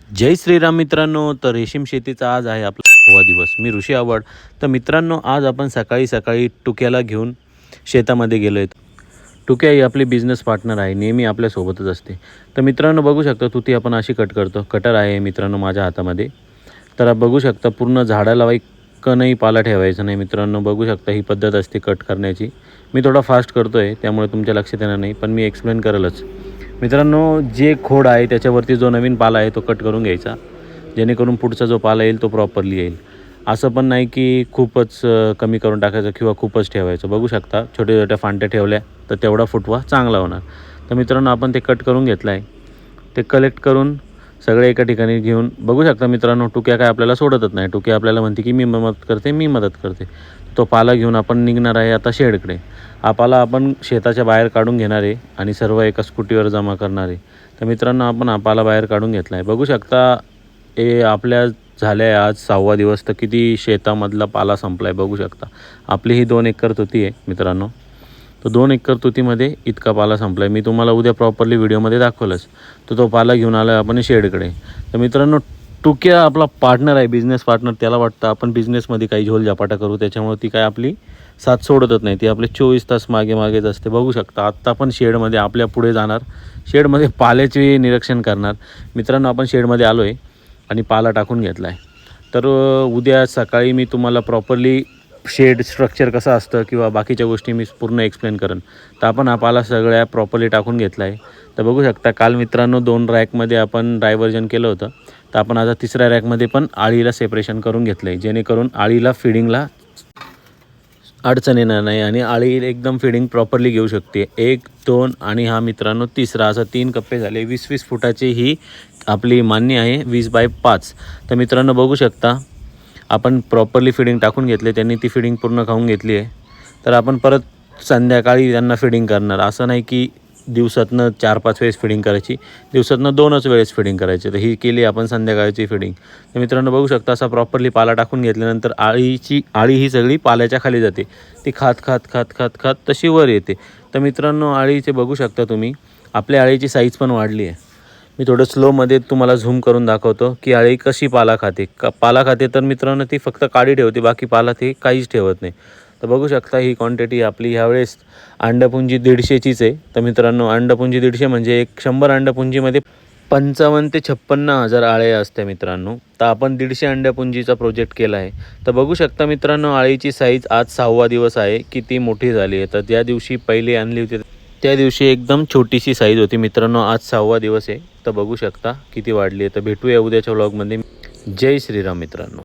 जय श्रीराम मित्रांनो. तर रेशीम शेतीचा आज आहे आपला 6वा दिवस. मी ऋषी आव्हाड. तर मित्रांनो, आज आपण सकाळी सकाळी टुक्याला घेऊन शेतामध्ये गेलो आहे. टुक्या ही आपली बिझनेस पार्टनर आहे, नेहमी आपल्यासोबतच असते. तर मित्रांनो, बघू शकता तुती आपण अशी कट करतो. कटर आहे मित्रांनो माझ्या हातामध्ये. तर बघू शकता पूर्ण झाडाला कणही पाला ठेवायचा नाही. मित्रांनो बघू शकता ही पद्धत असते कट करण्याची. मी थोडा फास्ट करतो आहे, त्यामुळे तुमच्या लक्षात येणार नाही, पण मी एक्सप्लेन करेलच. मित्रांनो, जे खोड आहे त्याच्यावरती जो नवीन पाला आहे तो कट करून घ्यायचा, जेणेकरून पुढचा जो पाला येईल तो प्रॉपरली येईल. असं पण नाही की खूपच कमी करून टाकायचं किंवा खूपच ठेवायचं. बघू शकता छोट्या छोट्या फांट्या ठेवल्या तर तेवढा फुटवा चांगला होणार. तर मित्रांनो, आपण ते कट करून घेतलं आहे. ते कलेक्ट करून सगळे एका ठिकाणी घेऊन बघू शकता मित्रांनो, टुक्या काय आपल्याला सोडतच नाही. टुक्या आपल्याला म्हणते की मी मदत करते, मी मदत करते. तो पाला घेऊन आपण निघणार आहे आता शेडकडे. हा पाला आपण शेताच्या बाहेर काढून घेणार आहे आणि सर्व एका स्कूटीवर जमा करणार आहे. तर मित्रांनो, आपण हा पाला बाहेर काढून घेतला आहे. बघू शकता हे आपल्या झाले आहे आज 6वा दिवस. तर किती शेतामधला पाला संपला आहे बघू शकता. आपली ही 2 एकर तुती आहे मित्रांनो. तर 2 एकर तुतीमध्ये इतका पाला संपला आहे. मी तुम्हाला उद्या प्रॉपरली व्हिडिओमध्ये दाखवलंच. तर तो पाला घेऊन आला आहे आपण शेडकडे. तर मित्रांनो, टुक्या आपला पार्टनर आहे, बिझनेस पार्टनर. त्याला वाटतं आपण बिझनेसमध्ये काही झोलझापाटा करू, त्याच्यामुळे ती काय आपली साथ सोडतच नाही. ती आपले 24 तास मागे मागेच असते. बघू शकता आत्ता पण शेडमध्ये आपल्या पुढे जाणार, शेडमध्ये पाल्याचे निरीक्षण करणार. मित्रांनो, आपण शेडमध्ये आलो आहे आणि पाला टाकून घेतला आहे. तर उद्या सकाळी मी तुम्हाला प्रॉपरली शेड स्ट्रक्चर कसं असतं किंवा बाकीच्या गोष्टी मी पूर्ण एक्सप्लेन करेन. तर आपण हा पाला सगळ्या प्रॉपरली टाकून घेतला आहे. तर बघू शकता काल मित्रांनो 2 रॅकमध्ये आपण डायव्हर्जन केलं होतं. तर आपण आता 3ऱ्या रॅकमध्ये पण आळीला सेपरेशन करून घेतलं आहे, जेणेकरून आळीला फिडिंगला अडचण येणार नाही आणि आळी एकदम फिडिंग प्रॉपरली घेऊ शकते. 1, 2 आणि हा मित्रांनो 3रा, असं 3 कप्पे झाले. 20-20 फुटाची ही आपली मान्य आहे, 20x5. तर मित्रांनो बघू शकता आपण प्रॉपरली फिडिंग टाकून घेतले. त्यांनी ती फिडिंग पूर्ण खाऊन घेतली आहे. तर आपण परत संध्याकाळी त्यांना फिडिंग करणार. असं नाही की दिवसातनं 4-5 वेळेस फिडिंग करायची, दिवसातनं 2च वेळेस फिडिंग करायची. तर ही केली आपण संध्याकाळची फिडिंग. तर मित्रांनो बघू शकता असा प्रॉपरली पाला टाकून घेतल्यानंतर आळी ही सगळी पाल्याच्या खाली जाते. ती खात खात खात खात खात तशी वर येते. तर मित्रांनो, आळीचे बघू शकता तुम्ही, आपल्या आळीची साईज पण वाढली आहे. मी थोडं स्लोमध्ये तुम्हाला झूम करून दाखवतो की आळी कशी पाला खाते. पाला खाते तर मित्रांनो ती फक्त काडी ठेवते, बाकी पाला ती काहीच ठेवत नाही. तर बघू शकता ही क्वांटिटी आपली ह्यावेळेस अंडपुंजी 150चीच आहे. तर मित्रांनो, अंडपुंजी 150 म्हणजे 100 अंडपुंजीमध्ये 55,000 ते 56,000 आळे असते मित्रांनो. तर आपण 150 अंडपुंजीचा प्रोजेक्ट केला आहे. तर बघू शकता मित्रांनो, आळीची साईज आज 6वा दिवस आहे, किती मोठी झाली आहे. तर ज्या दिवशी पहिली आणली होती त्या दिवशी एकदम छोटीशी साईज होती मित्रांनो. आज 6वा दिवस आहे. तर बघू शकता किती वाढली आहे. तर भेटूया उद्याच्या व्लॉगमध्ये. जय श्रीराम मित्रांनो.